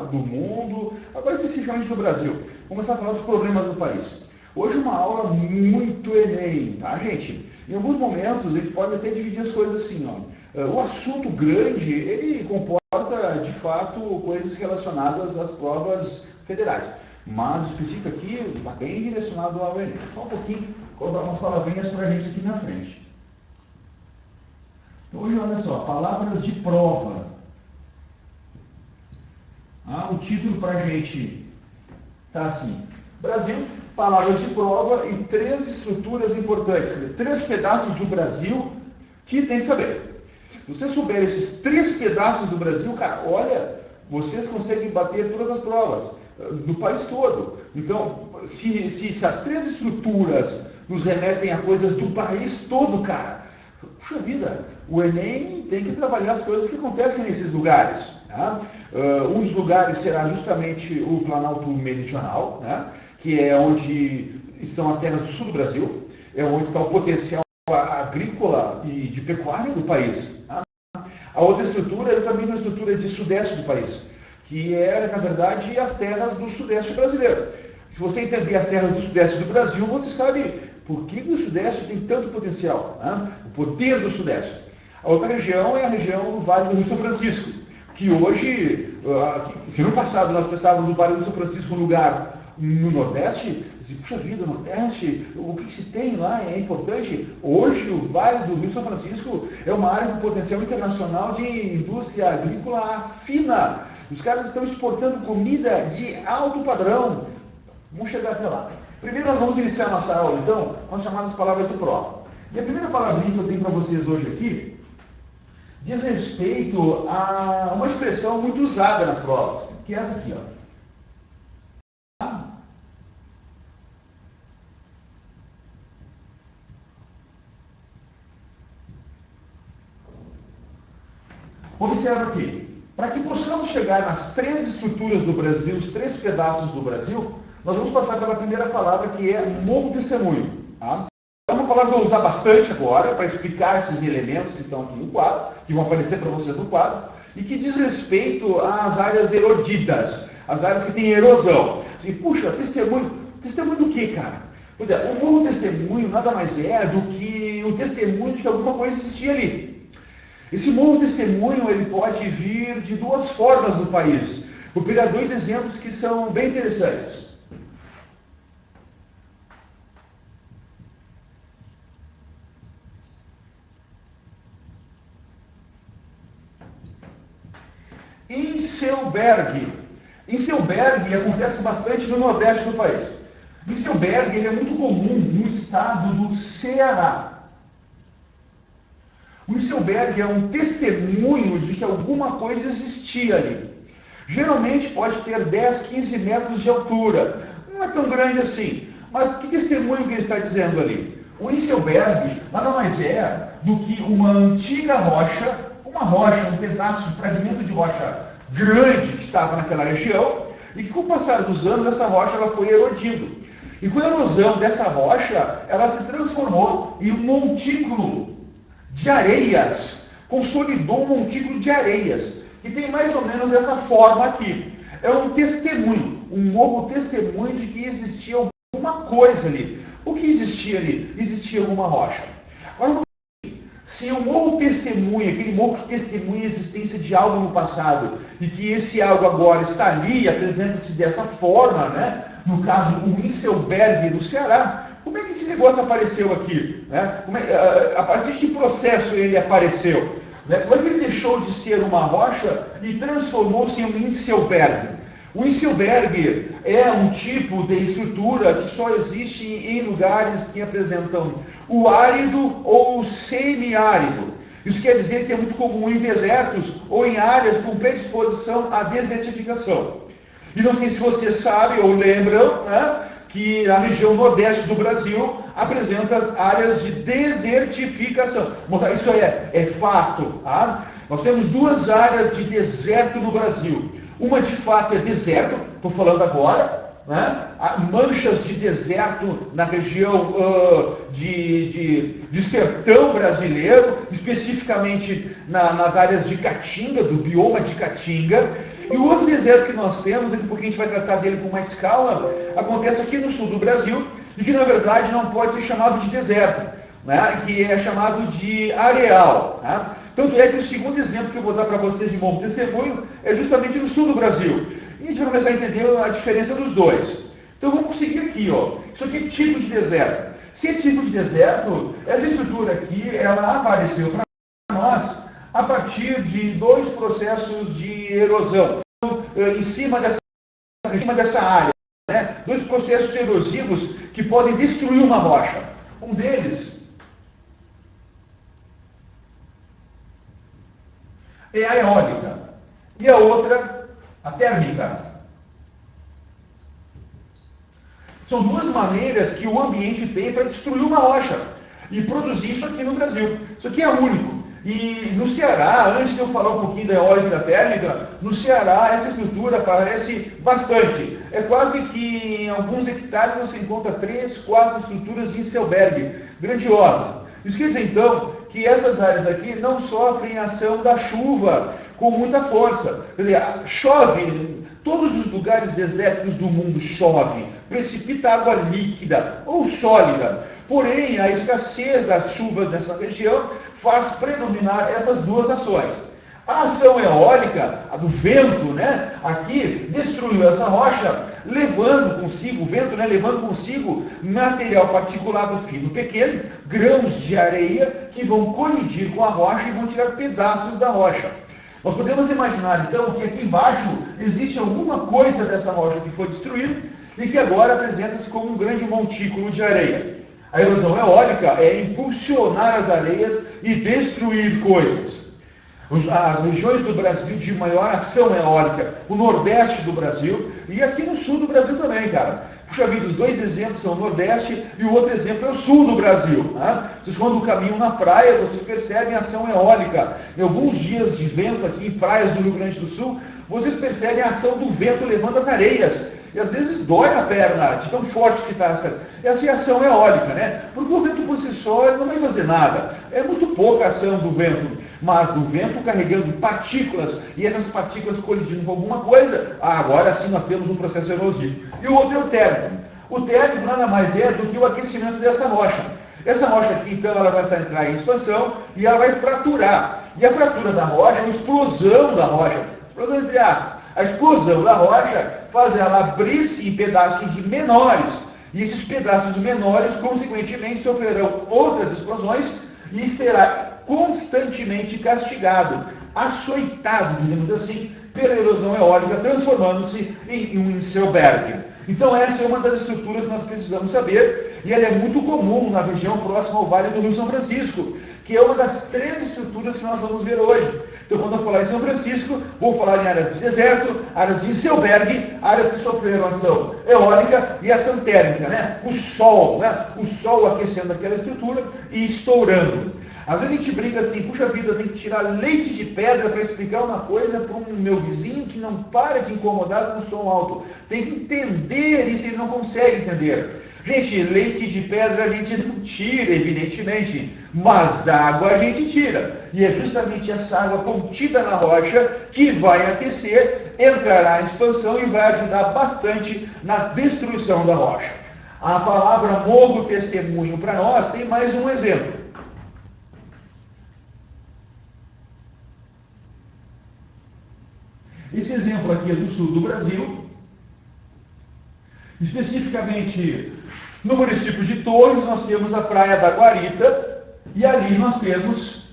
do mundo, agora especificamente do Brasil. Vamos começar a falar dos problemas do país. Hoje uma aula muito Enem, tá, gente? Em alguns momentos a gente pode até dividir as coisas assim, ó. O assunto grande, ele comporta, de fato, coisas relacionadas às provas federais. Mas o específico aqui está bem direcionado ao Enem. Só um pouquinho, colocar umas palavrinhas para a gente aqui na frente. Então, hoje, olha só, palavras de prova. O título para a gente está assim: Brasil, palavras de prova e 3 estruturas importantes, quer dizer, 3 pedaços do Brasil que tem que saber. Se você souber esses 3 pedaços do Brasil, cara, olha, vocês conseguem bater todas as provas do país todo. Então, se as 3 estruturas nos remetem a coisas do país todo, cara, puxa vida, o Enem tem que trabalhar as coisas que acontecem nesses lugares. Tá? Um dos lugares será justamente o Planalto Meridional, né? Que é onde estão as terras do sul do Brasil, é onde está o potencial agrícola e de pecuária do país. Tá? A outra estrutura é também uma estrutura de sudeste do país, que é, na verdade, as terras do sudeste brasileiro. Se você entender as terras do sudeste do Brasil, você sabe por que o sudeste tem tanto potencial, né? O poder do sudeste. A outra região é a região do Vale do Rio São Francisco, que hoje, se no passado nós pensávamos no Vale do São Francisco um lugar no Nordeste, puxa vida, Nordeste, o que se tem lá é importante. Hoje o Vale do Rio São Francisco é uma área com potencial internacional de indústria agrícola fina. Os caras estão exportando comida de alto padrão. Vamos chegar até lá. Primeiro nós vamos iniciar nossa aula, então, com as chamadas palavras de prova. E a primeira palavrinha que eu tenho para vocês hoje aqui diz respeito a uma expressão muito usada nas provas, que é essa aqui, ó. Observa aqui, para que possamos chegar nas 3 estruturas do Brasil, os 3 pedaços do Brasil, nós vamos passar pela primeira palavra, que é novo testemunho. Tá? É uma palavra que eu vou usar bastante agora para explicar esses elementos que estão aqui no quadro, que vão aparecer para vocês no quadro, e que diz respeito às áreas erodidas, as áreas que têm erosão. Assim, puxa, testemunho. Testemunho do quê, cara? Pois é, o novo testemunho nada mais é do que o testemunho de que alguma coisa existia ali. Esse novo testemunho ele pode vir de 2 formas no país. Vou pegar 2 exemplos que são bem interessantes. Inselberg. Inselberg acontece bastante no nordeste do país. Inselberg ele é muito comum no estado do Ceará. O Inselberg é um testemunho de que alguma coisa existia ali. Geralmente pode ter 10, 15 metros de altura. Não é tão grande assim. Mas que testemunho que ele está dizendo ali? O Inselberg nada mais é do que uma antiga rocha, um pedaço, um fragmento de rocha grande que estava naquela região, e que com o passar dos anos essa rocha ela foi erodindo. E com a erosão dessa rocha, ela se transformou em um montículo de areias, consolidou um montículo de areias, que tem mais ou menos essa forma aqui. É um testemunho, um novo testemunho de que existia alguma coisa ali. O que existia ali? Existia alguma rocha. Agora, se um novo testemunho, aquele novo que testemunha a existência de algo no passado, e que esse algo agora está ali e apresenta-se dessa forma, né? No caso, o Inselberg do Ceará, como é que esse negócio apareceu aqui? Né? A partir de que processo ele apareceu? Né? Como é que ele deixou de ser uma rocha e transformou-se em um Inselberg? O Inselberg é um tipo de estrutura que só existe em lugares que apresentam o árido ou o semiárido. Isso quer dizer que é muito comum em desertos ou em áreas com predisposição à desertificação. E não sei se vocês sabem ou lembram, né, que a região nordeste do Brasil apresenta as áreas de desertificação. Isso é fato. Tá? Nós temos 2 áreas de deserto no Brasil. Uma de fato é deserto, estou falando agora, né? Manchas de deserto na região de sertão brasileiro, especificamente nas áreas de Caatinga, do bioma de Caatinga. E o outro deserto que nós temos, daqui a pouquinho a gente vai tratar dele com mais calma, acontece aqui no sul do Brasil, e que na verdade não pode ser chamado de deserto, né? Que é chamado de areal. Né? Tanto é que o segundo exemplo que eu vou dar para vocês de bom testemunho é justamente no sul do Brasil. E a gente vai começar a entender a diferença dos dois. Então vamos seguir aqui, ó. Isso aqui é tipo de deserto. Se é tipo de deserto, essa estrutura aqui, ela apareceu para nós a partir de dois processos de erosão em cima dessa área, né? Dois processos erosivos que podem destruir uma rocha. Um deles é a eólica e a outra a térmica. São duas maneiras que o ambiente tem para destruir uma rocha e produzir isso aqui no Brasil. Isso aqui é único. E no Ceará, antes de eu falar um pouquinho da eólica e da térmica, no Ceará essa estrutura aparece bastante. É quase que em alguns hectares você encontra 3, 4 estruturas de Selberg, grandiosas. Isso quer dizer então que essas áreas aqui não sofrem a ação da chuva com muita força. Quer dizer, chove, todos os lugares desérticos do mundo chove, precipita água líquida ou sólida. Porém, a escassez das chuvas nessa região faz predominar essas duas ações. A ação eólica, a do vento, né, aqui destruiu essa rocha, levando consigo, o vento, né, levando consigo material particulado fino pequeno, grãos de areia que vão colidir com a rocha e vão tirar pedaços da rocha. Nós podemos imaginar, então, que aqui embaixo existe alguma coisa dessa rocha que foi destruída e que agora apresenta-se como um grande montículo de areia. A erosão eólica é impulsionar as areias e destruir coisas. As regiões do Brasil de maior ação eólica, o nordeste do Brasil e aqui no sul do Brasil também, cara. Puxa vida, os dois exemplos são o nordeste e o outro exemplo é o sul do Brasil. Né? Vocês quando caminham na praia, vocês percebem a ação eólica. Em alguns dias de vento aqui em praias do Rio Grande do Sul, vocês percebem a ação do vento levando as areias. E às vezes dói na perna, de tão forte que está essa ação eólica, né? Porque o vento por si só ele não vai fazer nada. É muito pouca a ação do vento. Mas o vento carregando partículas, e essas partículas colidindo com alguma coisa, agora sim nós temos um processo erosivo. E o outro é o térmico. O térmico nada mais é do que o aquecimento dessa rocha. Essa rocha aqui, então, ela vai entrar em expansão e ela vai fraturar. E a fratura da rocha é uma explosão da rocha. Explosão entre aspas. A explosão da rocha faz ela abrir-se em pedaços menores. E esses pedaços menores, consequentemente, sofrerão outras explosões e será constantemente castigado, açoitado, digamos assim, pela erosão eólica, transformando-se em um iceberg. Então essa é uma das estruturas que nós precisamos saber, e ela é muito comum na região próxima ao Vale do Rio São Francisco, que é uma das 3 estruturas que nós vamos ver hoje. Então, quando eu falar em São Francisco, vou falar em áreas de deserto, áreas de iceberg, áreas que sofreram ação eólica e ação térmica, né? O sol aquecendo aquela estrutura e estourando. Às vezes a gente brinca assim, puxa vida, eu tenho que tirar leite de pedra para explicar uma coisa para um meu vizinho que não para de incomodar com o som alto. Tem que entender isso, ele não consegue entender. Gente, leite de pedra a gente não tira, evidentemente, mas água a gente tira. E é justamente essa água contida na rocha que vai aquecer, entrará em expansão e vai ajudar bastante na destruição da rocha. A palavra morro testemunho para nós tem mais um exemplo. Esse exemplo aqui é do sul do Brasil, especificamente no município de Torres, nós temos a Praia da Guarita, e ali nós temos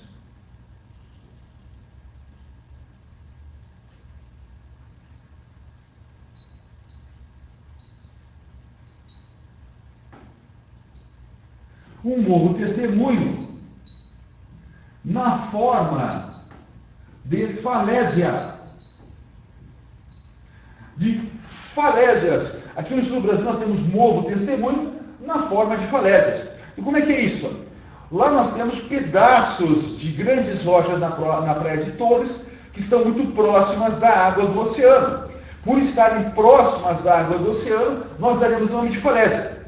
um morro testemunho na forma de falésia. De falésias. Aqui no sul do Brasil nós temos morro testemunho na forma de falésias. E como é que é isso? Lá nós temos pedaços de grandes rochas na praia de Torres que estão muito próximas da água do oceano. Por estarem próximas da água do oceano, nós daremos o nome de falésia.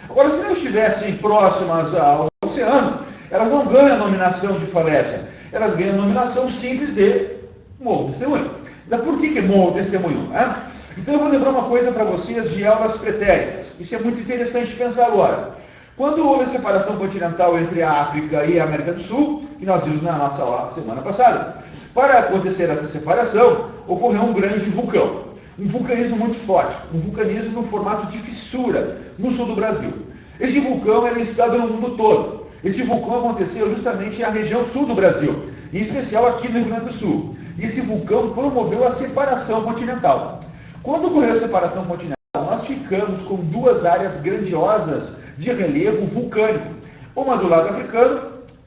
Agora, se não estivessem próximas ao oceano, elas não ganham a nominação de falésia, elas ganham a nominação simples de morro testemunho. Então, por que morro testemunho? Né? Então, eu vou lembrar uma coisa para vocês de aulas pretéritas. Isso é muito interessante pensar agora. Quando houve a separação continental entre a África e a América do Sul, que nós vimos na nossa aula semana passada, para acontecer essa separação, ocorreu um grande vulcão. Um vulcanismo muito forte, um vulcanismo no formato de fissura no sul do Brasil. Esse vulcão era estudado no mundo todo. Esse vulcão aconteceu justamente na região sul do Brasil, em especial aqui no Rio Grande do Sul. E esse vulcão promoveu a separação continental. Quando ocorreu a separação continental, nós ficamos com duas áreas grandiosas de relevo vulcânico. Uma do lado africano,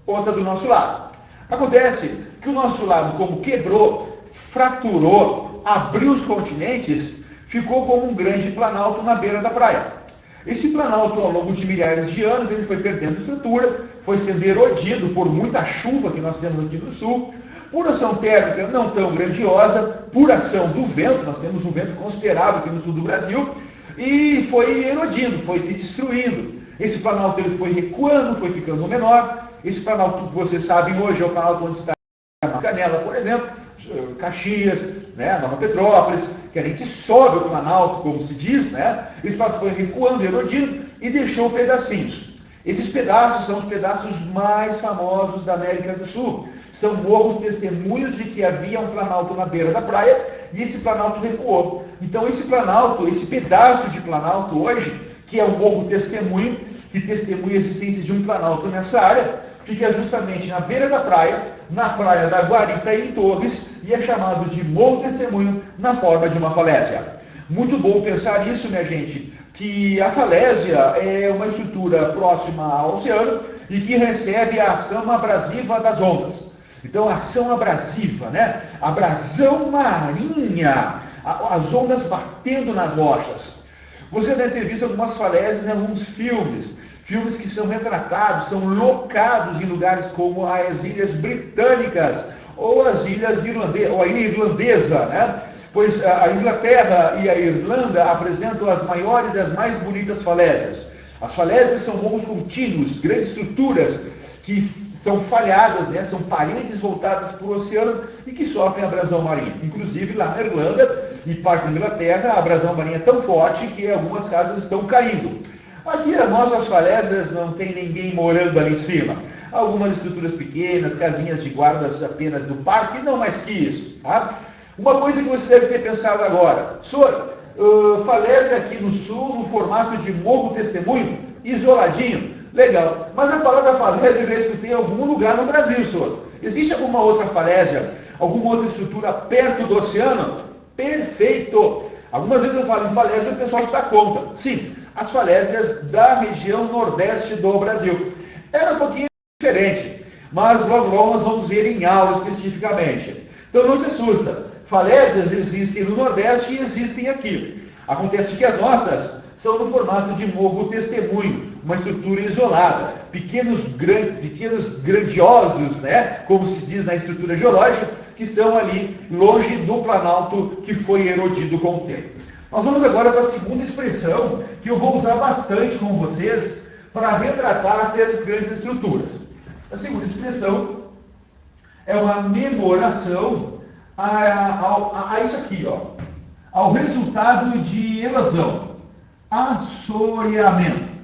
outra do nosso lado. Acontece que o nosso lado, como quebrou, fraturou, abriu os continentes, ficou como um grande planalto na beira da praia. Esse planalto, ao longo de milhares de anos, ele foi perdendo estrutura, foi sendo erodido por muita chuva que nós temos aqui no sul, por ação térmica não tão grandiosa, por ação do vento, nós temos um vento considerável aqui no sul do Brasil, e foi erodindo, foi se destruindo. Esse planalto ele foi recuando, foi ficando menor. Esse planalto que vocês sabem hoje é o planalto onde está a Canela, por exemplo, Caxias, né, Nova Petrópolis, que a gente sobe o planalto, como se diz, né? Esse planalto foi recuando, erodindo e deixou pedacinhos. Esses pedaços são os pedaços mais famosos da América do Sul. São morros testemunhos de que havia um planalto na beira da praia e esse planalto recuou. Então esse planalto, esse pedaço de planalto hoje, que é um morro testemunho, que testemunha a existência de um planalto nessa área, fica justamente na beira da praia, na praia da Guarita e em Torres, e é chamado de morro testemunho na forma de uma falésia. Muito bom pensar isso, minha gente, que a falésia é uma estrutura próxima ao oceano e que recebe a ação abrasiva das ondas. Então, ação abrasiva, né? Abrasão marinha, as ondas batendo nas rochas. Você deve ter visto algumas falésias em alguns filmes que são retratados, são locados em lugares como as Ilhas Britânicas ou as Ilhas Irlandesas, ou a Ilha Irlandesa, né? Pois a Inglaterra e a Irlanda apresentam as maiores e as mais bonitas falésias. As falésias são morros contínuos, grandes estruturas que são falhadas, né? São paredes voltadas para o oceano e que sofrem abrasão marinha. Inclusive lá na Irlanda e parte da Inglaterra, a abrasão marinha é tão forte que algumas casas estão caindo. Aqui as nossas falésias não tem ninguém morando ali em cima. Algumas estruturas pequenas, casinhas de guardas apenas do parque, não mais que isso. Tá? Uma coisa que você deve ter pensado agora, senhor, falésia aqui no sul, no formato de morro testemunho, isoladinho, legal. Mas a palavra falésia eu já escutei em algum lugar no Brasil, senhor. Existe alguma outra falésia, alguma outra estrutura perto do oceano? Perfeito! Algumas vezes eu falo em falésia e o pessoal se dá conta. Sim, as falésias da região nordeste do Brasil. Era um pouquinho diferente, mas logo logo nós vamos ver em aula especificamente. Então não se assusta, falésias existem no Nordeste e existem aqui. Acontece que as nossas são no formato de morro testemunho, uma estrutura isolada, pequenos grandiosos, né, como se diz na estrutura geológica, que estão ali longe do planalto que foi erodido com o tempo. Nós vamos agora para a segunda expressão, que eu vou usar bastante com vocês para retratar essas grandes estruturas. A segunda expressão é uma memoração a isso aqui, ó, ao resultado de erosão, assoreamento.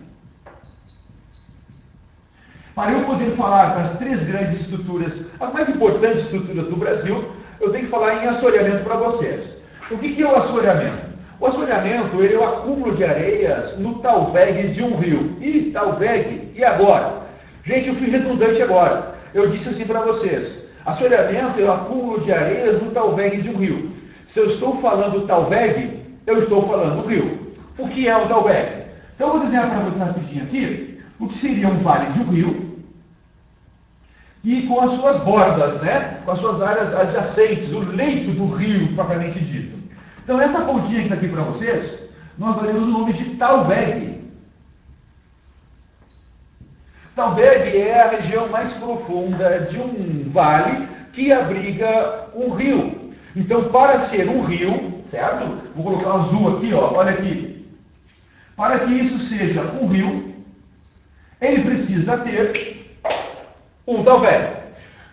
Para eu poder falar das três grandes estruturas, as mais importantes estruturas do Brasil, eu tenho que falar em assoreamento para vocês. O que é o assoreamento? O assoreamento ele é o acúmulo de areias no talvegue de um rio. E talvegue, e agora? Gente, eu fui redundante agora. Eu disse assim para vocês. Assoreamento é o acúmulo de areias no talvegue de um rio. Se eu estou falando talvegue, eu estou falando rio. O que é um talvegue? Então eu vou desenhar para vocês rapidinho aqui o que seria um vale de um rio e com as suas bordas, né? Com as suas áreas adjacentes, o leito do rio propriamente dito. Então essa pontinha que está aqui para vocês, nós daremos o nome de talvegue. Talvegue é a região mais profunda de um vale que abriga um rio. Então, para ser um rio, certo? Vou colocar um azul aqui, ó, olha aqui. Para que isso seja um rio, ele precisa ter um tal velho.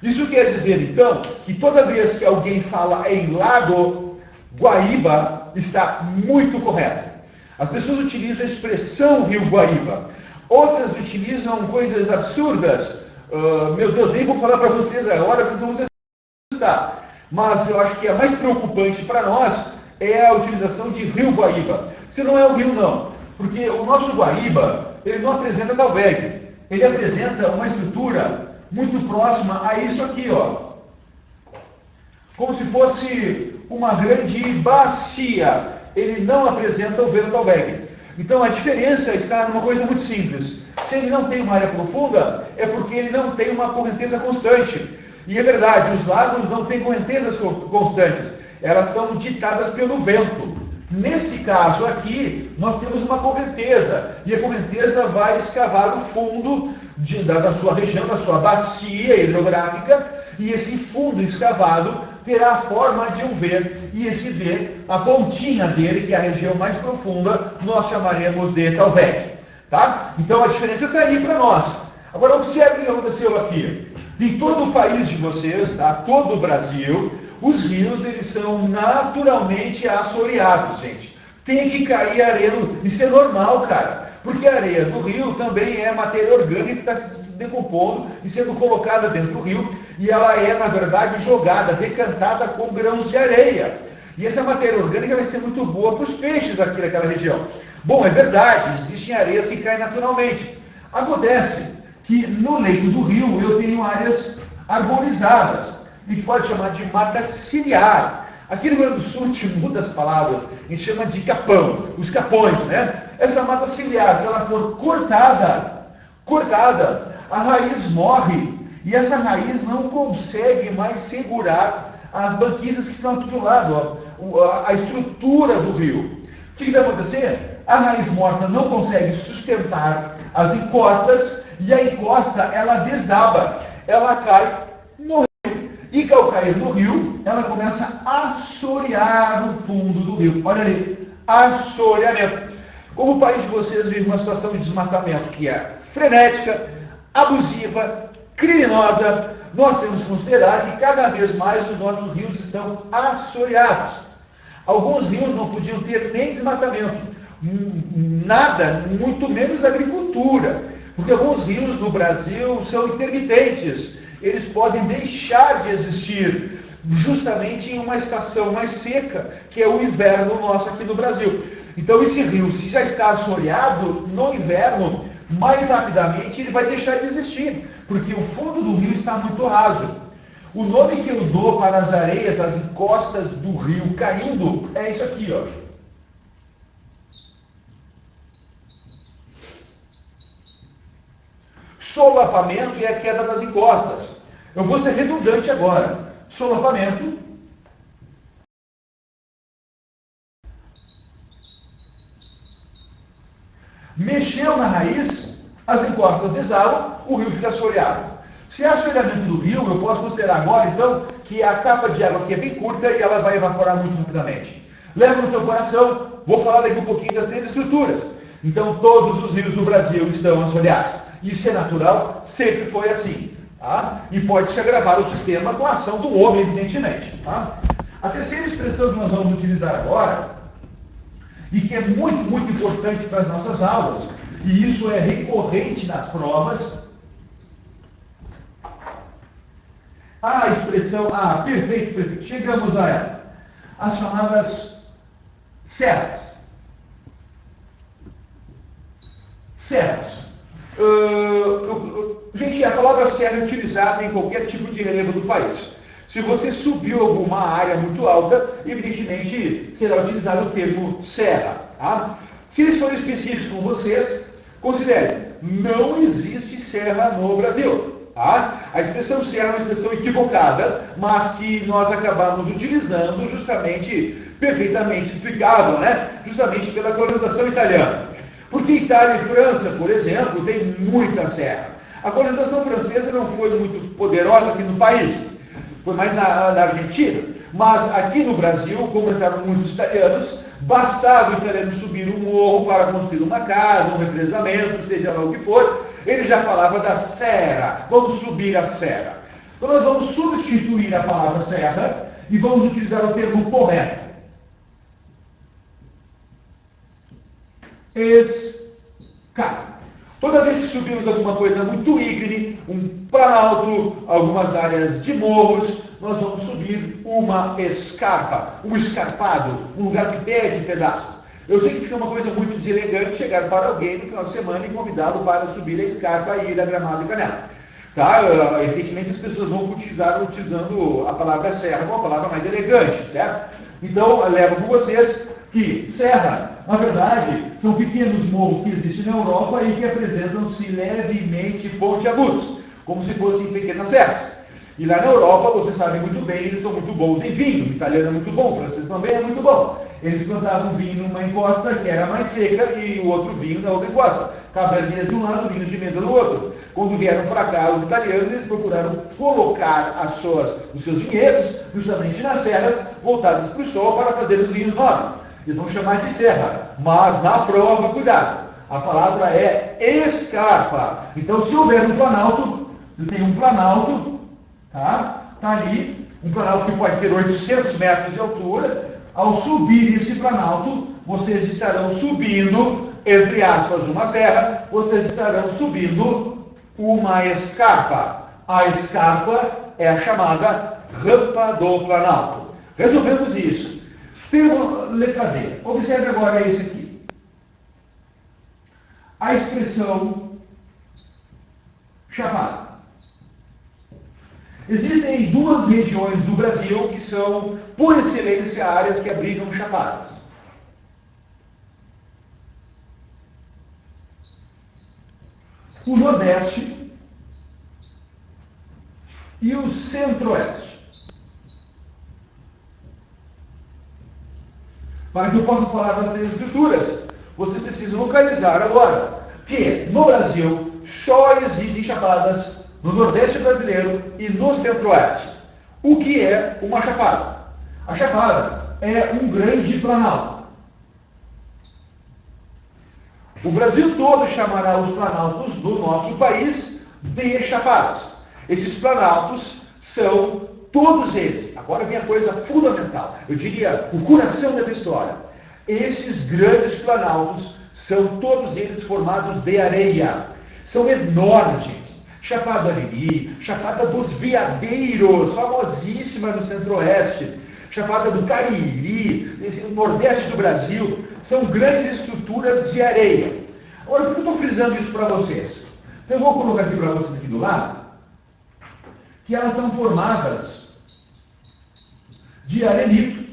Isso quer dizer, então, que toda vez que alguém fala em Lago Guaíba, está muito correto. As pessoas utilizam a expressão Rio Guaíba. Outras utilizam coisas absurdas. Meu Deus, nem vou falar para vocês agora, porque senão vocês vão assustar. Mas eu acho que a mais preocupante para nós é a utilização de Rio Guaíba. Se não é o rio, não. Porque o nosso Guaíba, ele não apresenta Talveg. Ele apresenta uma estrutura muito próxima a isso aqui, ó. Como se fosse uma grande bacia. Ele não apresenta o Vento Talveg. Então a diferença está numa coisa muito simples. Se ele não tem uma área profunda, é porque ele não tem uma correnteza constante. E é verdade, os lagos não têm correntezas constantes. Elas são ditadas pelo vento. Nesse caso aqui, nós temos uma correnteza. E a correnteza vai escavar o fundo da sua região, da sua bacia hidrográfica. E esse fundo escavado terá a forma de um V. E esse V, a pontinha dele, que é a região mais profunda, nós chamaremos de Talveg. Tá? Então a diferença está aí para nós. Agora observe o que aconteceu aqui. Em todo o país de vocês, tá? Todo o Brasil, os rios eles são naturalmente assoreados, gente. Tem que cair areia. Isso é normal, cara. Porque a areia do rio também é matéria orgânica que está se decompondo e sendo colocada dentro do rio. E ela é, na verdade, jogada, decantada com grãos de areia. E essa matéria orgânica vai ser muito boa para os peixes aqui naquela região. Bom, é verdade, existem areias que caem naturalmente. Acontece que no leito do rio eu tenho áreas arborizadas. A gente pode chamar de mata ciliar. Aqui no Rio Grande do Sul, a gente muda as palavras, a gente chama de capão, os capões, né? Essa mata ciliar, se ela for cortada, a raiz morre. E essa raiz não consegue mais segurar as banquisas que estão aqui do lado, ó, a estrutura do rio. O que vai acontecer? A raiz morta não consegue sustentar as encostas e a encosta ela desaba, ela cai no rio. E ao cair no rio, ela começa a assorear o fundo do rio. Olha ali, assoreamento. Como o país de vocês vive uma situação de desmatamento que é frenética, abusiva, criminosa, nós temos que considerar que cada vez mais os nossos rios estão assoreados. Alguns rios não podiam ter nem desmatamento, nada, muito menos agricultura, porque alguns rios no Brasil são intermitentes, eles podem deixar de existir justamente em uma estação mais seca, que é o inverno nosso aqui no Brasil. Então esse rio, se já está assoreado, no inverno, mais rapidamente ele vai deixar de existir, porque o fundo do rio está muito raso. O nome que eu dou para as areias, as encostas do rio caindo, é isso aqui, ó. Solapamento é a queda das encostas. Eu vou ser redundante agora. Solapamento mexeu na raiz, as encostas desabam, o rio fica assoreado. Se há assoreamento do rio, eu posso considerar agora, então, que a capa de água aqui é bem curta e ela vai evaporar muito rapidamente. Leva no teu coração, vou falar daqui um pouquinho das três estruturas. Então, todos os rios do Brasil estão assoreados. Isso é natural, sempre foi assim. Tá? E pode se agravar o sistema com a ação do homem, evidentemente. Tá? A terceira expressão que nós vamos utilizar agora, e que é muito, muito importante para as nossas aulas, e isso é recorrente nas provas, a expressão, perfeito, perfeito, chegamos a ela, as chamadas serras. Serras. Gente, a palavra serra é utilizada em qualquer tipo de relevo do país. Se você subiu alguma área muito alta, evidentemente será utilizado o termo serra. Tá? Se eles forem específicos com vocês, considerem, não existe serra no Brasil. Tá? A expressão serra é uma expressão equivocada, mas que nós acabamos utilizando justamente, perfeitamente explicável, né? Justamente pela colonização italiana. Porque Itália e França, por exemplo, tem muita serra. A colonização francesa não foi muito poderosa aqui no país, foi mais na Argentina. Mas aqui no Brasil, como entraram muitos italianos, bastava o italiano subir um morro para construir uma casa, um represamento, seja lá o que for, ele já falava da serra, vamos subir a serra. Então nós vamos substituir a palavra serra e vamos utilizar o termo correto. Escarpa. Toda vez que subimos alguma coisa muito ígreme, um planalto, algumas áreas de morros, nós vamos subir uma escarpa, um escarpado, um lugar que pede pedaço. Eu sei que fica uma coisa muito deselegante chegar para alguém no final de semana e convidá-lo para subir a escarpa e ir a Gramado e Canela. Tá? Evidentemente as pessoas vão utilizando a palavra serra como a palavra mais elegante, certo? Então, eu levo com vocês que serra, na verdade, são pequenos morros que existem na Europa e que apresentam-se levemente pontiagudos, como se fossem pequenas serras. E lá na Europa, vocês sabem muito bem, eles são muito bons em vinho. O italiano é muito bom, o francês também é muito bom. Eles plantavam vinho numa encosta que era mais seca e o outro vinho na outra encosta. Cabernet de um lado, vinho de mesa do outro. Quando vieram para cá, os italianos, eles procuraram colocar os seus vinhedos justamente nas serras, voltadas para o sol, para fazer os vinhos nobres. Eles vão chamar de serra, mas na prova, cuidado, a palavra é escarpa. Então, se houver um planalto, vocês têm um planalto, tá ali, um planalto que pode ter 800 metros de altura. Ao subir esse planalto, vocês estarão subindo, entre aspas, uma serra, vocês estarão subindo uma escarpa. A escarpa é a chamada rampa do planalto. Resolvemos isso. Termo letra D. Observe agora esse aqui. A expressão chapada. Existem duas regiões do Brasil que são, por excelência, áreas que abrigam chapadas. O Nordeste e o Centro-Oeste. Para que eu possa falar das três escrituras, você precisa localizar agora que no Brasil só existem chapadas no Nordeste brasileiro e no Centro-Oeste. O que é uma chapada? A chapada é um grande planalto. O Brasil todo chamará os planaltos do nosso país de chapadas. Esses planaltos são todos eles. Agora vem a coisa fundamental, eu diria o coração dessa história. Esses grandes planaltos são todos eles formados de areia. São enormes, gente. Chapada do Ariri, Chapada dos Veadeiros, famosíssima no Centro-Oeste, Chapada do Cariri, no Nordeste do Brasil, são grandes estruturas de areia. Agora, por que eu estou frisando isso para vocês? Então, eu vou colocar aqui para vocês aqui do lado, que elas são formadas de arenito.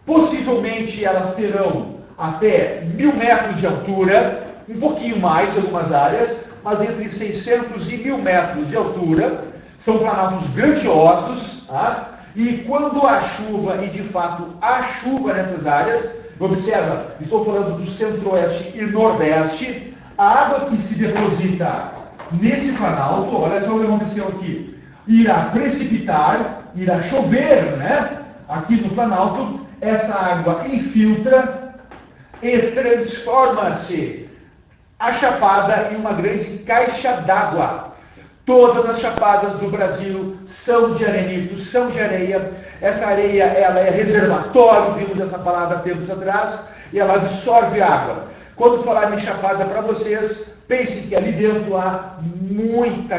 Possivelmente elas terão até 1000 metros de altura, um pouquinho mais em algumas áreas, mas entre 600 e 1000 metros de altura. São planaltos grandiosos, tá? E quando há chuva, e de fato há chuva nessas áreas, observa, estou falando do Centro-Oeste e Nordeste, a água que se deposita nesse planalto, olha só o que aconteceu aqui, irá precipitar, irá chover, né? Aqui no planalto, essa água infiltra e transforma-se a chapada em uma grande caixa d'água. Todas as chapadas do Brasil são de arenito, são de areia. Essa areia, ela é reservatório, vimos essa palavra há tempos atrás, e ela absorve água. Quando falar em chapada para vocês, pensem que ali dentro há muita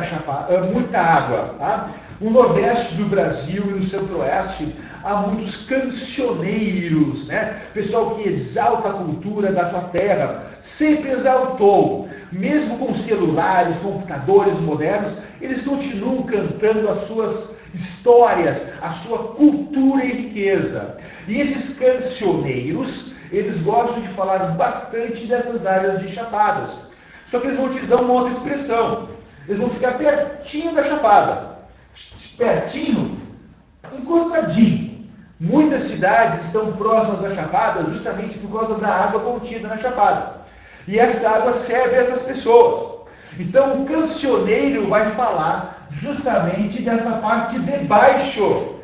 água. Tá? No Nordeste do Brasil e no Centro-Oeste, há muitos cancioneiros, né? Pessoal que exalta a cultura da sua terra, sempre exaltou. Mesmo com celulares, computadores modernos, eles continuam cantando as suas histórias, a sua cultura e riqueza. E esses cancioneiros, eles gostam de falar bastante dessas áreas de chapadas. Só que eles vão utilizar uma outra expressão. Eles vão ficar pertinho da chapada. Pertinho, encostadinho. Muitas cidades estão próximas da chapada justamente por causa da água contida na chapada. E essa água serve a essas pessoas. Então o cancioneiro vai falar justamente dessa parte de baixo.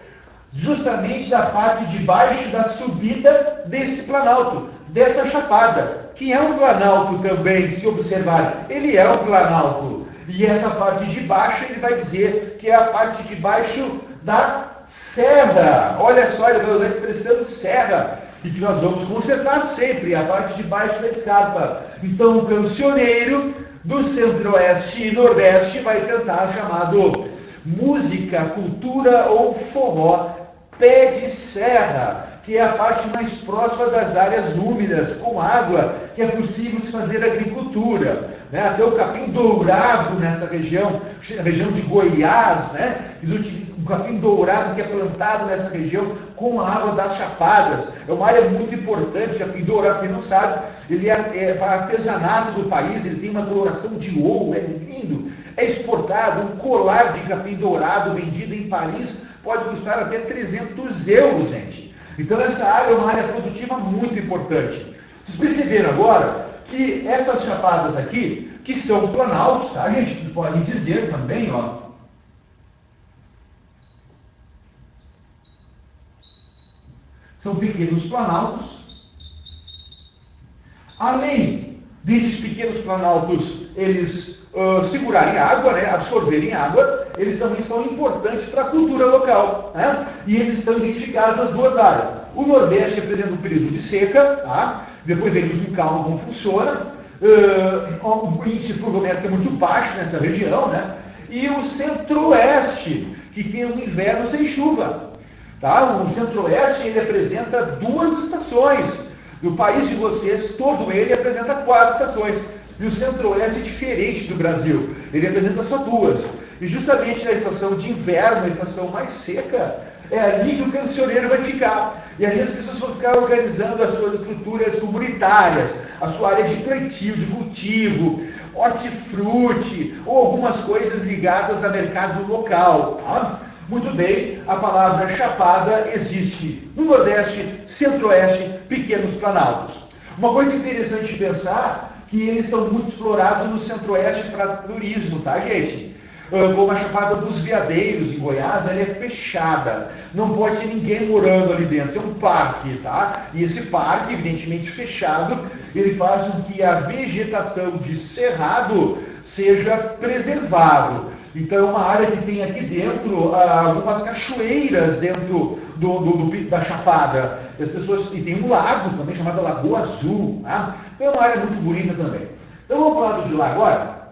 justamente da parte de baixo da subida desse planalto, dessa chapada, que é um planalto também, se observar, ele é um planalto. E essa parte de baixo ele vai dizer que é a parte de baixo da serra. Olha só, ele vai usar a expressão serra, e que nós vamos consertar sempre, a parte de baixo da escarpa. Então o cancioneiro do centro-oeste e nordeste vai cantar chamado música, cultura ou forró pé de serra, que é a parte mais próxima das áreas úmidas, com água, que é possível se fazer agricultura. Né? Até o capim dourado nessa região de Goiás, né? Eles utilizam o capim dourado que é plantado nessa região com a água das chapadas. É uma área muito importante, capim dourado, quem não sabe, ele é artesanato do país, ele tem uma coloração de ouro, é lindo. É exportado, um colar de capim dourado vendido em Paris pode custar até 300 euros, gente. Então essa área é uma área produtiva muito importante. Vocês perceberam agora que essas chapadas aqui, que são planaltos, tá, gente? Podem dizer também, ó. São pequenos planaltos. Além desses pequenos planaltos, eles segurarem água, né, absorverem água, eles também são importantes para a cultura local. Né? E eles estão identificados nas duas áreas. O Nordeste representa um período de seca, tá? Depois vemos com calma como funciona. O índice pluviométrico é muito baixo nessa região, né? E o Centro-Oeste, que tem um inverno sem chuva. Tá? O Centro-Oeste ele apresenta duas estações. No país de vocês, todo ele apresenta 4 estações. E o Centro-Oeste é diferente do Brasil. Ele apresenta só 2. E justamente na estação de inverno, a estação mais seca, é ali que o cancioneiro vai ficar. E ali as pessoas vão ficar organizando as suas estruturas comunitárias, a sua área de plantio, de cultivo, hortifruti, ou algumas coisas ligadas a mercado local. Tá? Muito bem, a palavra chapada existe no Nordeste, Centro-Oeste, pequenos planaltos. Uma coisa interessante de pensar que eles são muito explorados no Centro-Oeste para turismo, tá, gente? Como a Chapada dos Veadeiros, em Goiás, ela é fechada. Não pode ter ninguém morando ali dentro. É um parque, tá? E esse parque, evidentemente fechado, ele faz com que a vegetação de cerrado seja preservado. Então, é uma área que tem aqui dentro algumas cachoeiras dentro da Chapada. E tem um lago também chamado Lagoa Azul. Tá? Então, é uma área muito bonita também. Então, vamos para o lado de lá agora.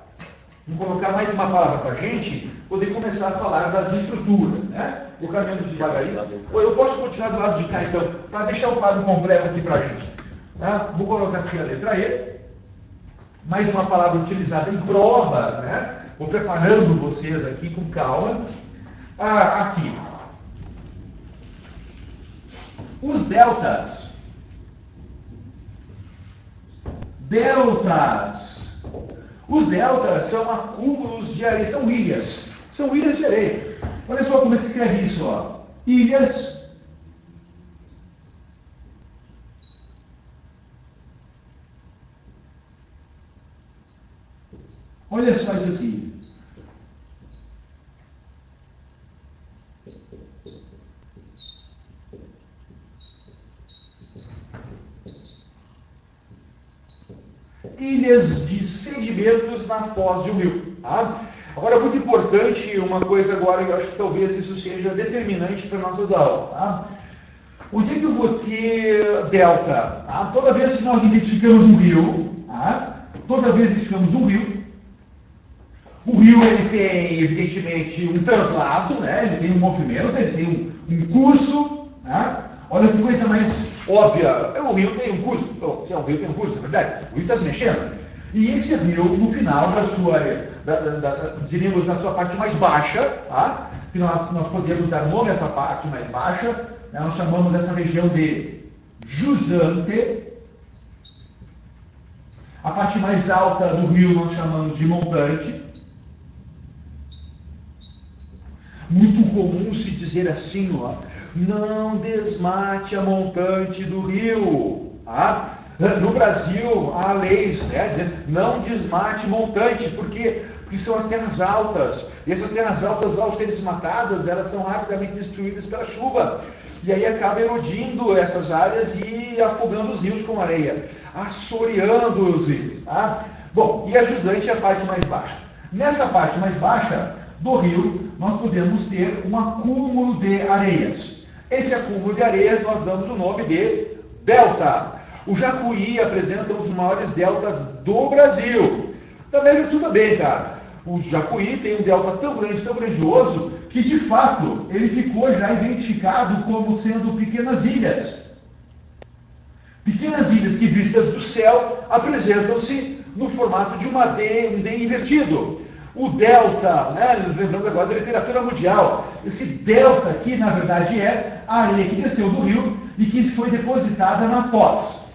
Vamos colocar mais uma palavra para a gente poder começar a falar das estruturas. Né? Vou caminhando devagarinho. Eu posso continuar do lado de cá, então, para deixar o quadro completo aqui para a gente. Tá? Vou colocar aqui a letra E. Mais uma palavra utilizada em prova, né? Vou preparando vocês aqui com calma. Aqui. Os deltas. Deltas. Os deltas são acúmulos de areia, são ilhas. São ilhas de areia. Olha só como se escreve isso, ó. Ilhas. Olha só isso aqui. Ilhas de sedimentos na foz de um rio. Tá? Agora, muito importante, uma coisa agora, eu acho que talvez isso seja determinante para nossas aulas. Tá? Onde é que eu vou ter delta? Tá? Toda vez que nós identificamos um rio, tá? Toda vez que identificamos um rio, o rio ele tem, evidentemente, um translado, né? Ele tem um movimento, ele tem um curso. Tá? Olha que coisa mais óbvia. O rio tem um curso. Bom, se é um rio, tem um curso, é verdade. O rio está se mexendo. E esse rio, no final da sua, diríamos, na sua parte mais baixa, tá? Que nós podemos dar nome a essa parte mais baixa, né? Nós chamamos essa região de jusante. A parte mais alta do rio nós chamamos de montante. Muito comum se dizer assim, ó, não desmate a montante do rio. Tá? No Brasil, há leis, né, dizendo, não desmate montante. Por quê? Porque que são as terras altas. E essas terras altas, ao serem desmatadas, elas são rapidamente destruídas pela chuva. E aí acaba erodindo essas áreas e afogando os rios com areia, assoreando os rios. Tá? Bom, e a jusante é a parte mais baixa. Nessa parte mais baixa do rio, nós podemos ter um acúmulo de areias. Esse acúmulo de areias nós damos o nome de delta. O Jacuí apresenta um dos maiores deltas do Brasil. Da América do Sul também, cara. O Jacuí tem um delta tão grande, tão grandioso, que de fato ele ficou já identificado como sendo pequenas ilhas. Pequenas ilhas que, vistas do céu, apresentam-se no formato de um D invertido. O delta, né, lembrando agora da literatura mundial, esse delta aqui, na verdade, é a areia que desceu do rio e que foi depositada na foz.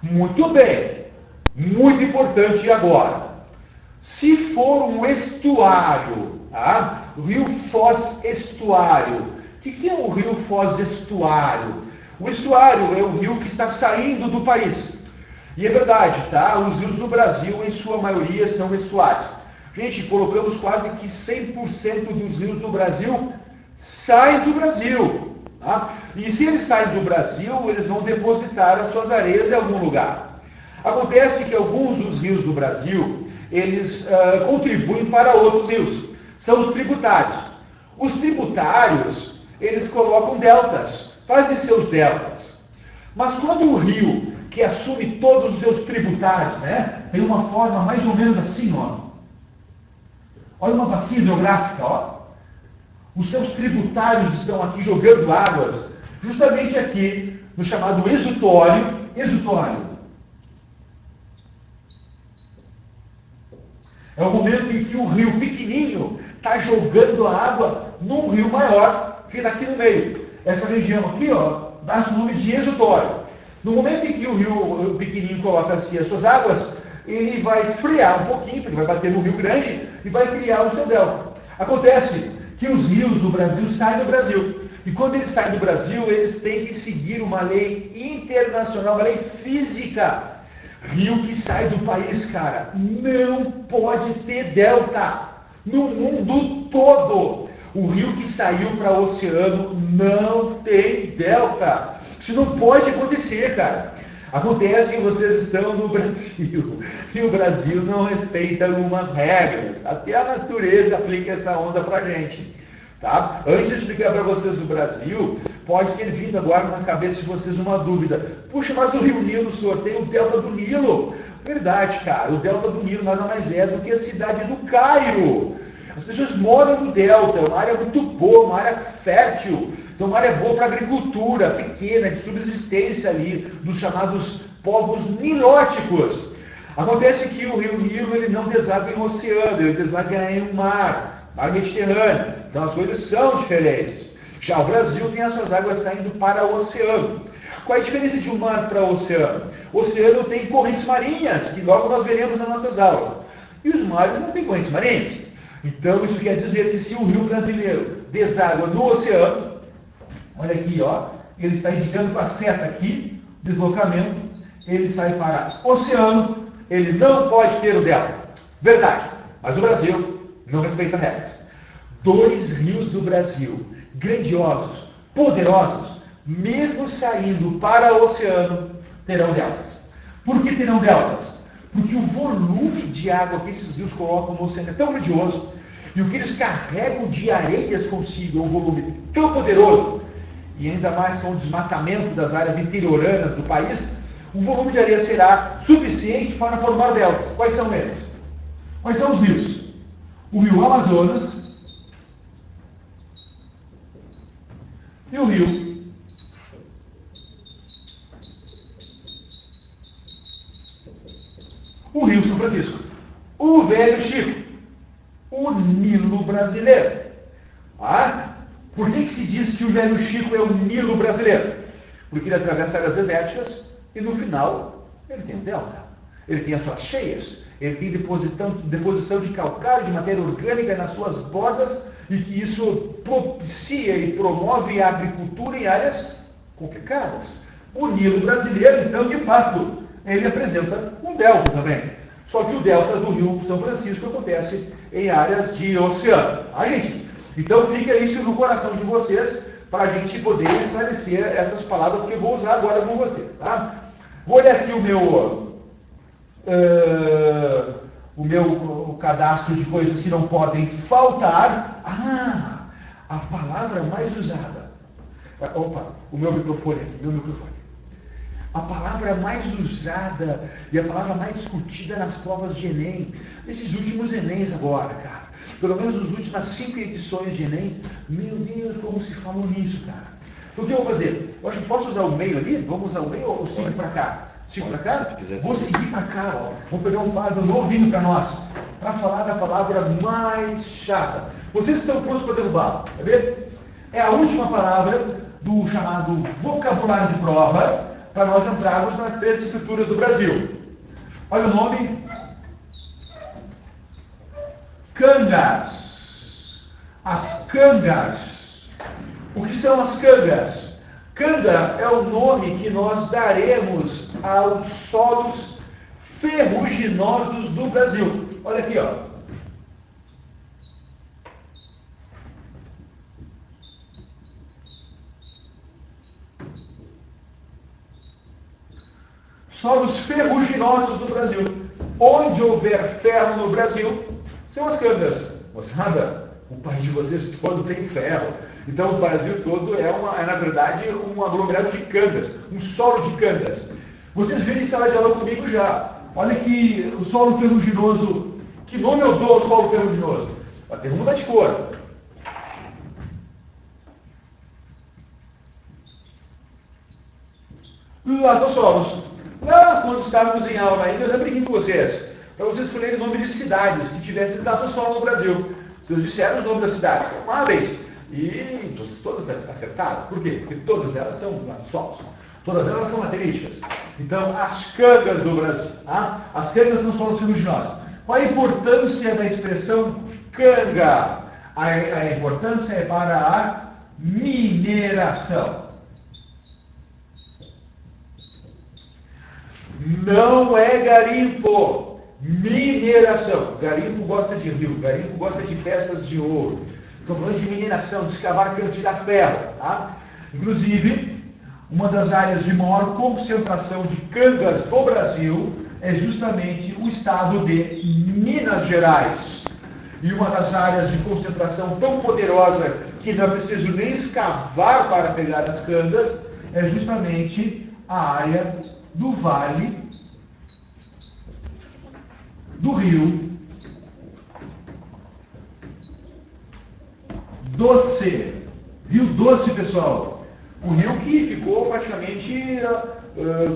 Muito bem, muito importante agora. Se for um estuário, tá? O rio Foz estuário. O que é o rio Foz estuário? O estuário é o rio que está saindo do país. E é verdade, tá? Os rios do Brasil, em sua maioria, são estuários. Gente, colocamos quase que 100% dos rios do Brasil saem do Brasil. Tá? E se eles saem do Brasil, eles vão depositar as suas areias em algum lugar. Acontece que alguns dos rios do Brasil, eles contribuem para outros rios. São os tributários. Os tributários, eles colocam deltas, fazem seus deltas. Mas quando o rio, que assume todos os seus tributários, né, tem uma forma mais ou menos assim, ó. Olha uma bacia hidrográfica, ó. Os seus tributários estão aqui jogando águas, justamente aqui, no chamado exutório. Exutório é o momento em que o rio pequenininho está jogando a água num rio maior, que está aqui no meio. Essa região aqui, ó, dá o nome de exutório. No momento em que o rio pequenininho coloca assim as suas águas, ele vai friar um pouquinho, porque vai bater no rio grande e vai criar o seu delta. Acontece que os rios do Brasil saem do Brasil. E quando eles saem do Brasil, eles têm que seguir uma lei internacional, uma lei física. Rio que sai do país, cara, não pode ter delta no mundo todo. O rio que saiu para o oceano não tem delta. Isso não pode acontecer, cara. Acontece que vocês estão no Brasil e o Brasil não respeita algumas regras. Até a natureza aplica essa onda pra gente. Tá? Antes de explicar para vocês o Brasil, pode ter vindo agora na cabeça de vocês uma dúvida. Puxa, mas o Rio Nilo, senhor, tem o Delta do Nilo. Verdade, cara. O Delta do Nilo nada mais é do que a cidade do Cairo. As pessoas moram no Delta, é uma área muito boa, uma área fértil. Então, uma área boa para agricultura, pequena, de subsistência ali, dos chamados povos nilóticos. Acontece que o Rio Nilo ele não deságua em um oceano, ele deságua em um mar Mediterrâneo. Então, as coisas são diferentes. Já o Brasil tem as suas águas saindo para o oceano. Qual é a diferença de um mar para o oceano? O oceano tem correntes marinhas, que logo nós veremos nas nossas aulas. E os mares não têm correntes marinhas. Então, isso quer dizer que se o rio brasileiro deságua no oceano, olha aqui, ó, ele está indicando com a seta aqui, deslocamento, ele sai para o oceano, ele não pode ter o delta. Verdade, mas o Brasil não respeita regras. 2 rios do Brasil, grandiosos, poderosos, mesmo saindo para o oceano, terão deltas. Por que terão deltas? Porque o volume de água que esses rios colocam no oceano é tão grandioso, e o que eles carregam de areias consigo é um volume tão poderoso, e ainda mais com o desmatamento das áreas interioranas do país, o volume de areia será suficiente para formar deltas. Quais são eles? Quais são os rios? O rio Amazonas e o rio São Francisco, o Velho Chico, o Nilo brasileiro. Por que se diz que o Velho Chico é o Nilo brasileiro? Porque ele atravessa áreas desérticas e no final ele tem um delta. Ele tem as suas cheias, ele tem deposição de calcário, de matéria orgânica nas suas bordas, e que isso propicia e promove a agricultura em áreas complicadas. O Nilo brasileiro, então, de fato, ele apresenta um delta também. Só que o delta do Rio São Francisco acontece em áreas de oceano. Gente? Então fica isso no coração de vocês para a gente poder esclarecer essas palavras que eu vou usar agora com vocês. Tá? Vou olhar aqui o meu cadastro de coisas que não podem faltar. A palavra mais usada. Opa, o meu microfone aqui, A palavra mais usada e a palavra mais discutida nas provas de Enem, nesses últimos Enems agora, cara. Pelo menos nas últimas 5 edições de Enems, meu Deus, como se falou nisso, cara. Então, o que eu vou fazer? Eu acho que posso usar o meio ali? Vamos usar o meio ou sigo para cá? Sigo para cá? Vou seguir para cá, ó. Vou pegar um quadro novinho para nós, para falar da palavra mais chata. Vocês estão prontos para derrubá-la, quer ver? É a última palavra do chamado vocabulário de prova, para nós entrarmos nas 3 escrituras do Brasil. Olha o nome. Cangas. As cangas. O que são as cangas? Canga é o nome que nós daremos aos solos ferruginosos do Brasil. Olha aqui, ó. Solos ferruginosos do Brasil. Onde houver ferro no Brasil, são as cangas. Moçada, o país de vocês todo tem ferro. Então o Brasil todo é na verdade, um aglomerado de cangas, um solo de cangas. Vocês viram em sala de aula comigo já. Olha que o solo ferruginoso, que nome eu dou ao solo ferruginoso? Vai ter que mudar de cor. Latossolos. Lá, quando estávamos em aula ainda, eu já brinquei com vocês, para vocês escolherem o nome de cidades que tivessem latossolo no Brasil. Vocês disseram o nome das cidades, amáveis, e todas acertaram. Por quê? Porque todas elas são latossolos, todas elas são lateríticas. Então, as cangas do Brasil, as cangas são solos ferruginosos. Qual a importância da expressão canga? A importância é para a mineração. Não é garimpo, mineração. Garimpo gosta de rio, garimpo gosta de peças de ouro. Estou falando de mineração, de escavar canto de ferro. Tá? Inclusive, uma das áreas de maior concentração de cangas do Brasil é justamente o estado de Minas Gerais. E uma das áreas de concentração tão poderosa que não é preciso nem escavar para pegar as cangas é justamente a área do Vale do Rio Doce. Rio Doce, pessoal. Um rio que ficou praticamente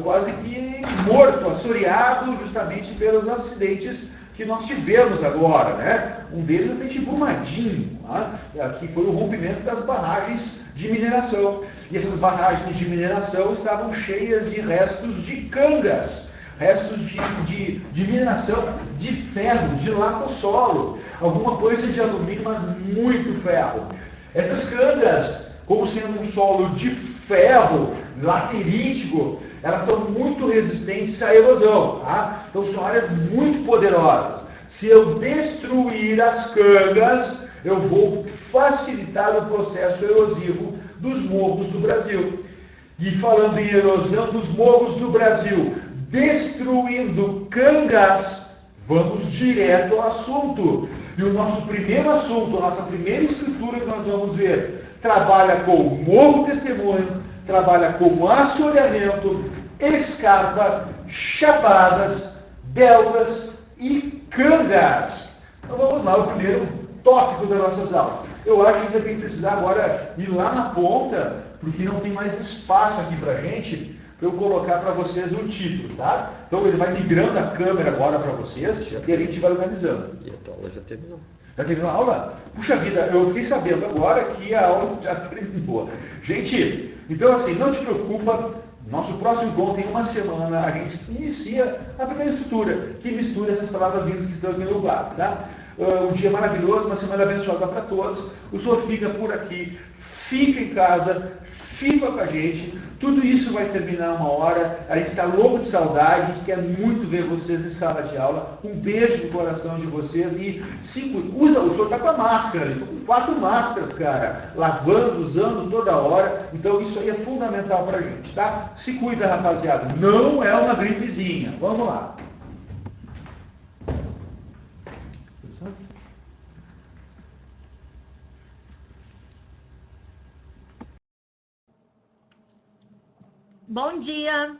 quase que morto, assoreado justamente pelos acidentes que nós tivemos agora, né? Um deles é de Brumadinho, que foi o rompimento das barragens de mineração. E essas barragens de mineração estavam cheias de restos de cangas, restos de mineração de ferro, de latossolo, alguma coisa de alumínio, mas muito ferro. Essas cangas, como sendo um solo de ferro, laterítico, elas são muito resistentes à erosão. Tá? Então são áreas muito poderosas. Se eu destruir as cangas, eu vou facilitar o processo erosivo dos morros do Brasil. E falando em erosão dos morros do Brasil, destruindo cangas, vamos direto ao assunto. E o nosso primeiro assunto, a nossa primeira escritura que nós vamos ver, trabalha com morro testemunho, trabalha com assoreamento, escarpa, chapadas, deltas e cangas. Então vamos lá, o primeiro tópico das nossas aulas. Eu acho que a gente vai precisar agora ir lá na ponta, porque não tem mais espaço aqui pra gente, para eu colocar para vocês o título, tá? Então ele vai migrando a câmera agora para vocês e a gente vai organizando. E a tua aula já terminou. Já terminou a aula? Puxa vida, eu fiquei sabendo agora que a aula já terminou. Gente, então assim, não te preocupa, nosso próximo encontro, em uma semana, a gente inicia a primeira estrutura, que mistura essas palavras lindas que estão aqui no quadro, tá? Um dia maravilhoso, uma semana abençoada para todos. O senhor fica por aqui, fica em casa, fica com a gente. Tudo isso vai terminar uma hora. A gente está louco de saudade, a gente quer muito ver vocês em sala de aula. Um beijo no coração de vocês. E o senhor está com a máscara, estou com 4 máscaras, cara, lavando, usando toda hora. Então isso aí é fundamental para a gente, tá? Se cuida, rapaziada. Não é uma gripezinha. Vamos lá. Bom dia!